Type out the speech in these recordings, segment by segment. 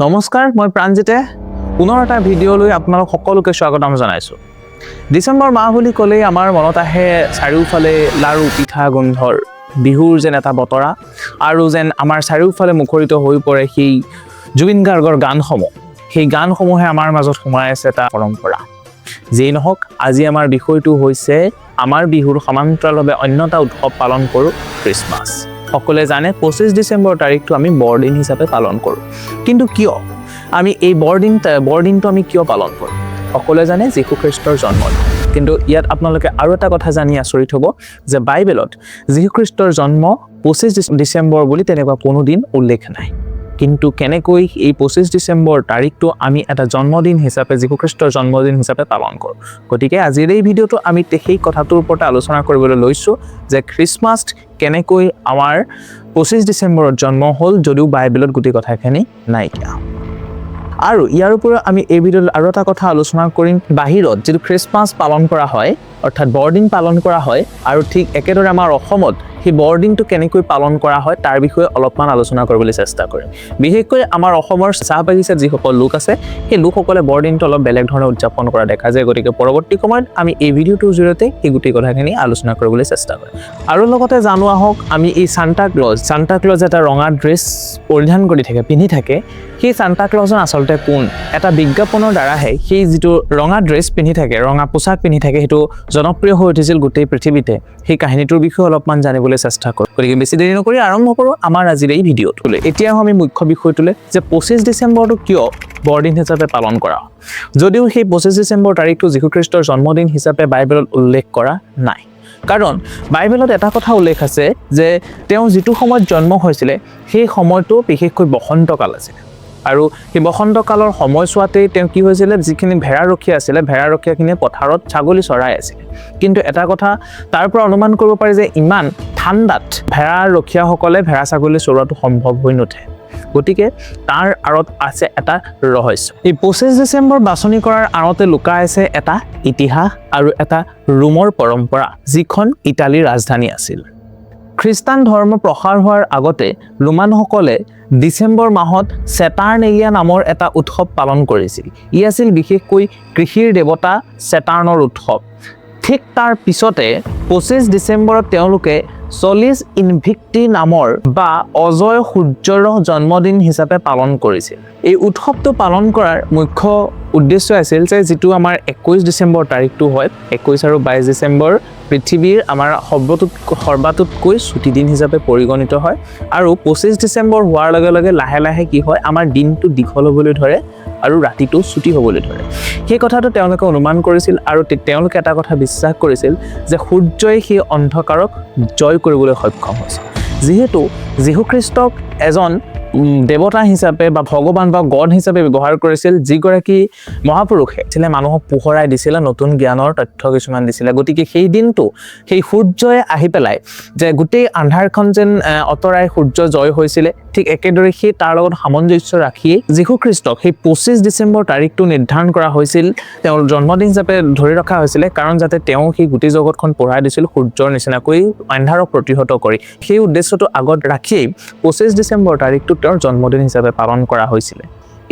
নমস্কাৰ, মই প্ৰাঞ্জিতে পুনৰ এটা ভিডিঅ' লৈ আপোনালোক সকলোকে স্বাগতম জনাইছোঁ। ডিচেম্বৰ মাহ বুলি ক'লেই আমাৰ মনত আহে চাৰিওফালে লাৰু পিঠা গোন্ধৰ বিহুৰ যেন এটা বতৰা আৰু যেন আমাৰ চাৰিওফালে মুখৰিত হৈ পৰে সেই জুবিন গাৰ্গৰ গানসমূহ। সেই গানসমূহে আমাৰ মাজত সোমাই আছে এটা পৰম্পৰা। যিয়েই নহওক, আজি আমাৰ বিষয়টো হৈছে আমাৰ বিহুৰ সমান্তৰালভাৱে অন্য এটা উৎসৱ পালন কৰোঁ, খ্ৰীষ্টমাছ। সকলোৱে জানে 25 ডিচেম্বৰ তাৰিখটো আমি বৰদিন হিচাপে পালন কৰোঁ। কিন্তু কিয় আমি এই বৰদিনটো আমি কিয় পালন কৰোঁ? সকলোৱে জানে যীশু খ্ৰীষ্টৰ জন্মদিন। কিন্তু ইয়াত আপোনালোকে আৰু এটা কথা জানি আচৰিত হ'ব যে বাইবেলত যীশু খ্ৰীষ্টৰ জন্ম 25 ডিচেম্বৰ বুলি তেনেকুৱা কোনো দিন উল্লেখ নাই। কিন্তু কেনেকৈ এই 25 ডিচেম্বৰ তাৰিখটো আমি এটা জন্মদিন হিচাপে যীশু খ্ৰীষ্টৰ জন্মদিন হিচাপে পালন কৰোঁ। গতিকে আজিৰ এই ভিডিঅ'টো আমি সেই কথাটোৰ ওপৰতে আলোচনা কৰিবলৈ লৈছোঁ যে খ্ৰীষ্টমাছ কেনেকৈ আমাৰ 25 ডিচেম্বৰত জন্ম হ'ল, যদিও বাইবেলত গোটেই কথাখিনি নাইকিয়া। আৰু ইয়াৰ উপৰিও আমি এই ভিডিঅ'ত আৰু এটা কথা আলোচনা কৰিম, বাহিৰত যিটো খ্ৰীষ্টমাছ পালন কৰা হয় অৰ্থাৎ বৰদিন পালন কৰা হয় আৰু ঠিক একেদৰে আমাৰ অসমত সেই বৰদিনটো কেনেকৈ পালন কৰা হয় তাৰ বিষয়ে অলপমান আলোচনা কৰিবলৈ চেষ্টা কৰিম। বিশেষকৈ আমাৰ অসমৰ চাহ বাগিচাত যিসকল লোক আছে সেই লোকসকলে বৰদিনটো অলপ বেলেগ ধৰণে উদযাপন কৰা দেখা যায়। গতিকে পৰৱৰ্তী সময়ত আমি এই ভিডিঅ'টোৰ জৰিয়তে সেই গোটেই কথাখিনি আলোচনা কৰিবলৈ চেষ্টা কৰিম। আৰু লগতে জানো আহক, আমি এই সান্তা ক্লজ এটা ৰঙা ড্ৰেছ পৰিধান কৰি থাকে, পিন্ধি থাকে। সেই সান্তা ক্লজজন আচলতে কোন? এটা বিজ্ঞাপনৰ দ্বাৰাহে সেই যিটো ৰঙা ড্ৰেছ পিন্ধি থাকে, ৰঙা পোছাক পিন্ধি থাকে, সেইটো জনপ্ৰিয় হৈ উঠিছিল গোটেই পৃথিৱীতে। সেই কাহিনীটোৰ বিষয়ে অলপমান জানিবলৈ চেষ্টা কৰোঁ। গতিকে বেছি দেৰি নকৰি আৰম্ভ কৰোঁ আমাৰ আজিৰ এই ভিডিঅ'টোলৈ। এতিয়াও আমি মুখ্য বিষয়টোলৈ যে 25 ডিচেম্বৰটো কিয় বৰদিন হিচাপে পালন কৰা, যদিও সেই 25 ডিচেম্বৰ তাৰিখটো যীশু খ্ৰীষ্টৰ জন্মদিন হিচাপে বাইবেলত উল্লেখ কৰা নাই। কাৰণ বাইবেলত এটা কথা উল্লেখ আছে যে তেওঁ যিটো সময়ত জন্ম হৈছিলে সেই সময়টো বিশেষকৈ বসন্তকাল আছিলে। আৰু সেই বসন্তকালৰ সময়ছোৱাতেই তেওঁ কি হৈছিলে, যিখিনি ভেড়াৰখীয়া আছিলে, ভেড়াৰখীয়াখিনিয়ে পথাৰত ছাগলী চৰাই আছিলে। কিন্তু এটা কথা তাৰ পৰা অনুমান কৰিব পাৰি যে ইমান ঠাণ্ডাত ভেড়াৰখীয়াসকলে ভেড়া ছাগলী চৰোৱাটো সম্ভৱ হৈ নুঠে। গতিকে তাৰ আঁৰত আছে এটা ৰহস্য। এই 25 ডিচেম্বৰ বাছনি কৰাৰ আঁৰতে লুকাই আছে এটা ইতিহাস আৰু এটা ৰোমৰ পৰম্পৰা, যিখন ইটালীৰ ৰাজধানী আছিল। খ্ৰীষ্টান ধৰ্ম প্ৰসাৰ হোৱাৰ আগতে ৰোমানসকলে ডিচেম্বৰ মাহত ছেটাৰ্নেলিয়া নামৰ এটা উৎসৱ পালন কৰিছিল। ই আছিল বিশেষকৈ কৃষিৰ দেৱতা ছেটাৰ্নৰ উৎসৱ। ঠিক তাৰ পিছতে 25 ডিচেম্বৰত তেওঁলোকে চলিছ ইনভিক্টি নামৰ বা অজয় সূৰ্যৰ জন্মদিন হিচাপে পালন কৰিছিল। এই উৎসৱটো পালন কৰাৰ মুখ্য উদ্দেশ্য আছিল যে যিটো আমাৰ 21 ডিচেম্বৰ তাৰিখটো হয়, 21 আৰু 22 ডিচেম্বৰ পৃথিৱীৰ আমাৰ সৰ্বাতোতকৈ ছুটি দিন হিচাপে পৰিগণিত হয়। আৰু 25 ডিচেম্বৰ হোৱাৰ লগে লগে লাহে লাহে কি হয়, আমাৰ দিনটো দীঘল হ'বলৈ ধৰে আৰু ৰাতিটো ছুটি হ'বলৈ ধৰে। সেই কথাটো তেওঁলোকে অনুমান কৰিছিল আৰু তেওঁলোকে এটা কথা বিশ্বাস কৰিছিল যে সূৰ্যই সেই অন্ধকাৰক জয় কৰিবলৈ সক্ষম হৈছে। যিহেতু যীশু খ্ৰীষ্টক এজন দেৱতা হিচাপে বা ভগৱান বা গড হিচাপে ব্যৱহাৰ কৰিছিল, যিগৰাকী মহাপুৰুষে আছিলে মানুহক পোহৰাই দিছিলে, নতুন জ্ঞানৰ তথ্য কিছুমান দিছিলে। গতিকে সেই দিনটো সেই সূৰ্যই আহি পেলাই যে গোটেই আন্ধাৰখন যেন আঁতৰাই সূৰ্য জয় হৈছিলে, ঠিক একেদৰে সেই তাৰ লগত সামঞ্জস্য ৰাখিয়েই যীশু খ্ৰীষ্টক সেই 25 ডিচেম্বৰ তাৰিখটো নিৰ্ধাৰণ কৰা হৈছিল, তেওঁৰ জন্মদিন হিচাপে ধৰি ৰখা হৈছিলে। কাৰণ যাতে তেওঁ সেই গোটেই জগতখন পোহৰাই দিছিল সূৰ্যৰ নিচিনাকৈ আন্ধাৰক প্ৰতিহত কৰি। সেই উদ্দেশ্যটো আগত ৰাখিয়েই 25 ডিচেম্বৰ তাৰিখটো তেওঁৰ জন্মদিন হিচাপে পালন কৰা হৈছিলে।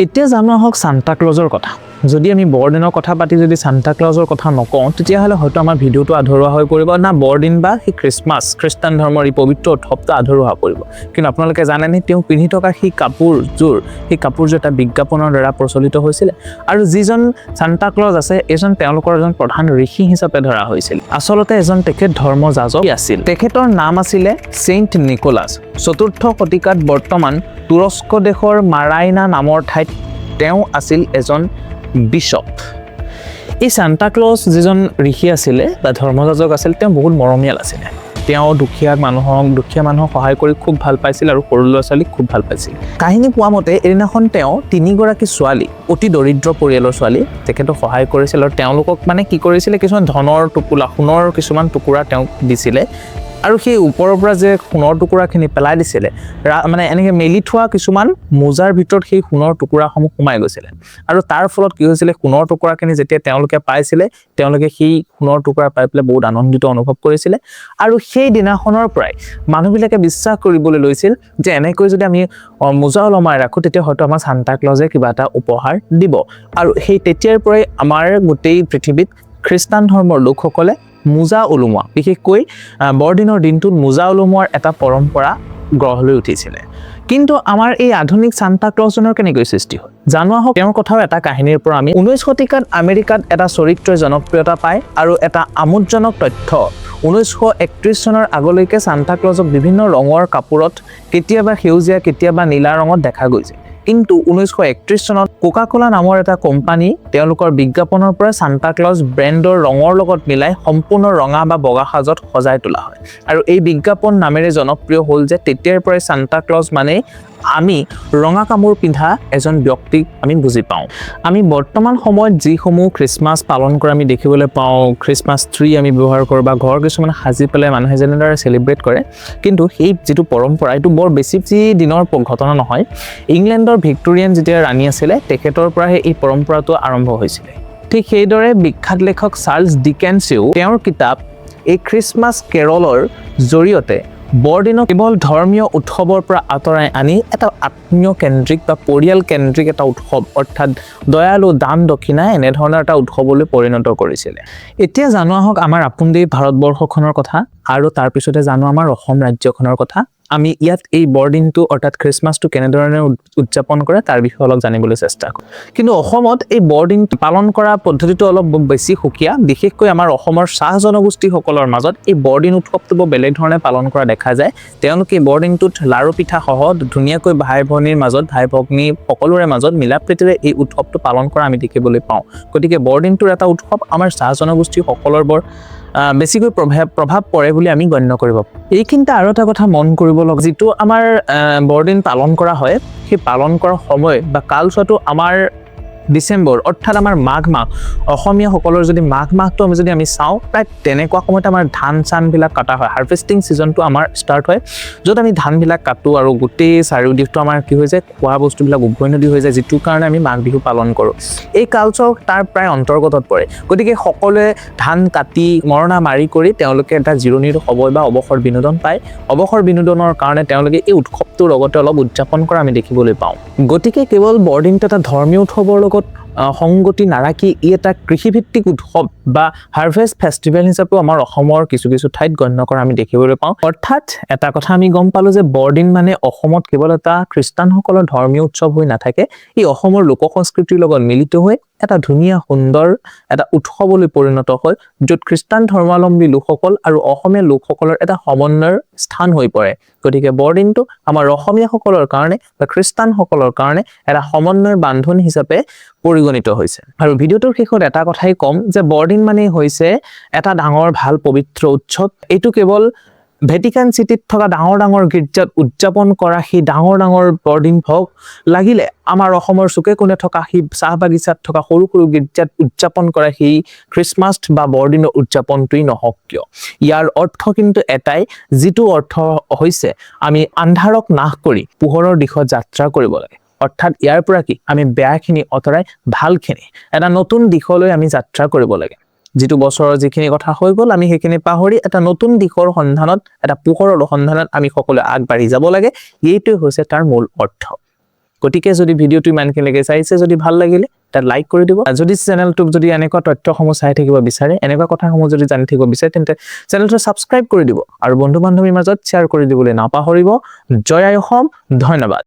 এতিয়া জানো আহক সান্তা ক্লজৰ কথা। যদি আমি বৰদিনৰ কথা পাতি যদি সান্তা ক্লজৰ কথা নকওঁ, তেতিয়াহ'লে হয়তো আমাৰ ভিডিঅ'টো আধৰুৱা হৈ পৰিব, না বৰদিন বা সেই খ্ৰীষ্টমাছ খ্ৰীষ্টান ধৰ্মৰ এই পবিত্ৰ উৎসৱটো আধৰুৱা হৈ পৰিব। কিন্তু আপোনালোকে জানেনে তেওঁ পিন্ধি থকা সেই কাপোৰযোৰ এটা বিজ্ঞাপনৰ দ্বাৰা প্ৰচলিত হৈছিলে। আৰু যিজন সান্তা ক্লজ আছে এজন তেওঁলোকৰ এজন প্ৰধান ঋষি হিচাপে ধৰা হৈছিল। আচলতে এজন তেখেত ধৰ্মযাজক আছিল। তেখেতৰ নাম আছিলে ছেইণ্ট নিকোলাছ। 4ৰ্থ শতিকাত বৰ্তমান তুৰস্ক দেশৰ মাৰাইনা নামৰ ঠাইত তেওঁ আছিল এজন বিশ্বপ। এই সান্তা ক্লজ যিজন ঋষি আছিলে বা ধৰ্মযাজক আছিল, তেওঁ বহুত মৰমীয়াল আছিলে। তেওঁ দুখীয়া মানুহক সহায় কৰি খুব ভাল পাইছিল আৰু সৰু ল'ৰা ছোৱালীক খুব ভাল পাইছিল। কাহিনী পোৱা মতে এদিনাখন তেওঁ 3গৰাকী ছোৱালী, অতি দৰিদ্ৰ পৰিয়ালৰ ছোৱালী, তেখেতক সহায় কৰিছিল আৰু তেওঁলোকক মানে কি কৰিছিলে, কিছুমান ধনৰ টোপোলা, সোণৰ কিছুমান টুকুৰা তেওঁক দিছিলে। আৰু সেই ওপৰৰ পৰা যে সোণৰ টুকুৰাখিনি পেলাই দিছিলে মানে এনেকৈ মেলি থোৱা কিছুমান মোজাৰ ভিতৰত সেই সোণৰ টুকুৰাসমূহ সোমাই গৈছিলে আৰু তাৰ ফলত কি হৈছিলে সোণৰ টুকুৰাখিনি যেতিয়া তেওঁলোকে পাইছিলে তেওঁলোকে সেই সোণৰ টুকুৰা পাই পেলাই বহুত আনন্দিত অনুভৱ কৰিছিলে আৰু সেই দিনাখনৰ পৰাই মানুহবিলাকে বিশ্বাস কৰিবলৈ লৈছিল যে এনেকৈ যদি আমি মোজা ওলমাই ৰাখোঁ তেতিয়া হয়তো আমাৰ সান্তা ক্লজে কিবা এটা উপহাৰ দিব আৰু সেই তেতিয়াৰ পৰাই আমাৰ গোটেই পৃথিৱীত খ্ৰীষ্টান ধৰ্মৰ লোকসকলে মোজা ওলোমোৱা বিশেষকৈ বৰদিনৰ দিনটোত মোজা ওলোমোৱাৰ এটা পৰম্পৰা গঢ় লৈ উঠিছিলে কিন্তু আমাৰ এই আধুনিক সান্তা ক্লজনৰ কেনেকৈ সৃষ্টি হয় জানো আহক তেওঁৰ কথাও এটা কাহিনীৰ পৰা আমি 19 শতিকাত আমেৰিকাত এটা চৰিত্ৰৰ জনপ্ৰিয়তা পায় আৰু এটা আমোদজনক তথ্য 1931 চনৰ আগলৈকে সান্তা ক্লজক বিভিন্ন ৰঙৰ কাপোৰত কেতিয়াবা সেউজীয়া কেতিয়াবা নীলা ৰঙত দেখা গৈছে কিন্তু 1931 চনত কোকা-কোলা নামৰ এটা কোম্পানী তেওঁলোকৰ বিজ্ঞাপনৰ পৰা সান্তা ক্লজ ব্ৰেণ্ডৰ ৰঙৰ লগত মিলাই সম্পূৰ্ণ ৰঙা বা বগা সাজত সজাই তোলা হয় আৰু এই বিজ্ঞাপন নামেৰে জনপ্ৰিয় হ'ল যে তেতিয়াৰ পৰাই সান্তা ক্লজ মানে আমি ৰঙা কাপোৰ পিন্ধা এজন ব্যক্তিক আমি বুজি পাওঁ আমি বৰ্তমান সময়ত যিসমূহ খ্ৰীষ্টমাছ পালন কৰা আমি দেখিবলৈ পাওঁ খ্ৰীষ্টমাছ ট্ৰী আমি ব্যৱহাৰ কৰোঁ বা ঘৰ কিছুমান সাজি পেলাই মানুহে যেনেদৰে চেলিব্ৰেট কৰে কিন্তু সেই যিটো পৰম্পৰা এইটো বৰ বেছি দিনৰ ঘটনা নহয় ইংলেণ্ডৰ ভিক্টোৰিয়ান যেতিয়া ৰাণী আছিলে তেখেতৰ পৰাহে এই পৰম্পৰাটো আৰম্ভ হৈছিলে ঠিক সেইদৰে বিখ্যাত লেখক চাৰ্লছ ডিকেন্সেও তেওঁৰ কিতাপ এই খ্ৰীষ্টমাছ কেৰলৰ জৰিয়তে বৰদিনক কেৱল ধৰ্মীয় উৎসৱৰ পৰা আঁতৰাই আনি এটা আত্মীয় কেন্দ্ৰিক বা পৰিয়াল কেন্দ্ৰিক এটা উৎসৱ অৰ্থাৎ দয়ালু দান দক্ষিণা এনেধৰণৰ এটা উৎসৱলৈ পৰিণত কৰিছিলে এতিয়া জানো আহক আমাৰ আপোন দেশ ভাৰতবৰ্ষখনৰ কথা আৰু তাৰপিছতে জানো আমাৰ অসম ৰাজ্যখনৰ কথা আমি ইয়াত এই বৰদিনটো অৰ্থাৎ খ্ৰীষ্টমাছটো কেনেধৰণে উদযাপন কৰে তাৰ বিষয়ে অলপ জানিবলৈ চেষ্টা কৰোঁ কিন্তু অসমত এই বৰদিনটো পালন কৰা পদ্ধতিটো অলপ বেছি সুকীয়া বিশেষকৈ আমাৰ অসমৰ চাহ জনগোষ্ঠীসকলৰ মাজত এই বৰদিন উৎসৱটো বৰ বেলেগ ধৰণে পালন কৰা দেখা যায় তেওঁলোকে বৰদিনটোত লাৰু পিঠা সহ ধুনীয়াকৈ ভাই ভনীৰ মাজত ভাই ভগ্নী সকলোৰে মাজত মিলাপ্ৰীতিৰে এই উৎসৱটো পালন কৰা আমি দেখিবলৈ পাওঁ গতিকে বৰদিনটোৰ এটা উৎসৱ আমাৰ চাহ জনগোষ্ঠীসকলৰ বৰ বেছিকৈ প্ৰভাৱ পৰে বুলি আমি গণ্য কৰিব এইখিনিতে আৰু এটা কথা মন কৰিব লগা যিটো আমাৰ বৰদিন পালন কৰা হয় সেই পালন কৰাৰ সময় বা কালচোৱাটো আমাৰ ডিচেম্বৰ অৰ্থাৎ আমাৰ মাঘ মাহ অসমীয়াসকলৰ যদি মাঘ মাহটো যদি আমি চাওঁ প্ৰায় তেনেকুৱা সময়ত আমাৰ ধান চানবিলাক কটা হয় হাৰ্ভেষ্টিং ছিজনটো আমাৰ ষ্টাৰ্ট হয় য'ত আমি ধানবিলাক কাটোঁ আৰু গোটেই চাৰিওদিশটো আমাৰ কি হৈ যায় খোৱা বস্তুবিলাক উভৈনদী হৈ যায় যিটোৰ কাৰণে আমি মাঘ বিহু পালন কৰোঁ এই কালচোৱা তাৰ প্ৰায় অন্তৰ্গতত পৰে গতিকে সকলোৱে ধান কাটি মৰণা মাৰি কৰি তেওঁলোকে এটা জিৰণিৰ সময় বা অৱসৰ বিনোদন পায় অৱসৰ বিনোদনৰ কাৰণে তেওঁলোকে এই উৎসৱটোৰ লগতে অলপ উদযাপন কৰা আমি দেখিবলৈ পাওঁ গতিকে কেৱল বৰদিনটো এটা ধৰ্মীয় উৎসৱৰ লগত সংগতি নাৰাখি ই এটা কৃষিভিত্তিক উৎসৱ বা হাৰ্ভেষ্ট ফেষ্টিভেল হিচাপেও আমাৰ অসমৰ কিছু কিছু ঠাইত গণ্য কৰা আমি দেখিবলৈ পাওঁ অৰ্থাৎ এটা কথা আমি গম পালোঁ যে বৰদিন মানে অসমত কেৱল এটা খ্ৰীষ্টানসকলৰ ধৰ্মীয় উৎসৱ হৈ নাথাকে ই অসমৰ লোক সংস্কৃতিৰ লগত মিলিত হৈ এটা ধুনীয়া সুন্দৰ এটা উৎসৱলৈ পৰিণত হয় য'ত খ্ৰীষ্টান ধৰ্মাৱলম্বী লোকসকল আৰু অসমীয়া লোকসকলৰ এটা সমন্বয়ৰ স্থান হৈ পৰে গতিকে বৰদিনটো আমাৰ অসমীয়াসকলৰ কাৰণে বা খ্ৰীষ্টানসকলৰ কাৰণে এটা সমন্বয়ৰ বান্ধোন হিচাপে পৰিগণিত হৈছে আৰু ভিডিঅ'টোৰ শেষত এটা কথাই ক'ম যে বৰদিন মানে হৈছে এটা ডাঙৰ ভাল পবিত্ৰ উৎসৱ এইটো কেৱল ভেটিকান চিটিত থকা ডাঙৰ ডাঙৰ গীৰ্জাত উদযাপন কৰা সেই ডাঙৰ ডাঙৰ বৰদিন হওক লাগিলে আমাৰ অসমৰ চুকে কোণে থকা সেই চাহ বাগিচাত থকা সৰু সৰু গীৰ্জাত উদযাপন কৰা সেই খ্ৰীষ্টমাছ বা বৰদিনৰ উদযাপনটোৱেই নহওক কিয় ইয়াৰ অৰ্থ কিন্তু এটাই যিটো অৰ্থ হৈছে আমি আন্ধাৰক নাশ কৰি পোহৰৰ দিশত যাত্ৰা কৰিব লাগে অৰ্থাৎ ইয়াৰ পৰা কি আমি বেয়াখিনি অতৰাই ভালখিনি এটা নতুন দিশলৈ আমি যাত্ৰা কৰিব লাগে যিটো বছৰৰ যিখিনি কথা হৈ গ'ল আমি সেইখিনি পাহৰি এটা নতুন দিশৰ সন্ধানত এটা পোহৰৰ সন্ধানত আমি সকলোৱে আগবাঢ়ি যাব লাগে এইটোৱে হৈছে তাৰ মূল অৰ্থ গতিকে যদি ভিডিঅ'টো ইমানখিনিলৈকে চাইছে যদি ভাল লাগিলে তাত লাইক কৰি দিব যদি চেনেলটোক যদি এনেকুৱা তথ্যসমূহ চাই থাকিব বিচাৰে এনেকুৱা কথাসমূহ যদি জানি থাকিব বিচাৰে তেন্তে চেনেলটো ছাবস্ক্ৰাইব কৰি দিব আৰু বন্ধু বান্ধৱীৰ মাজত শ্বেয়াৰ কৰি দিবলৈ নাপাহৰিব জয় আই অসম ধন্যবাদ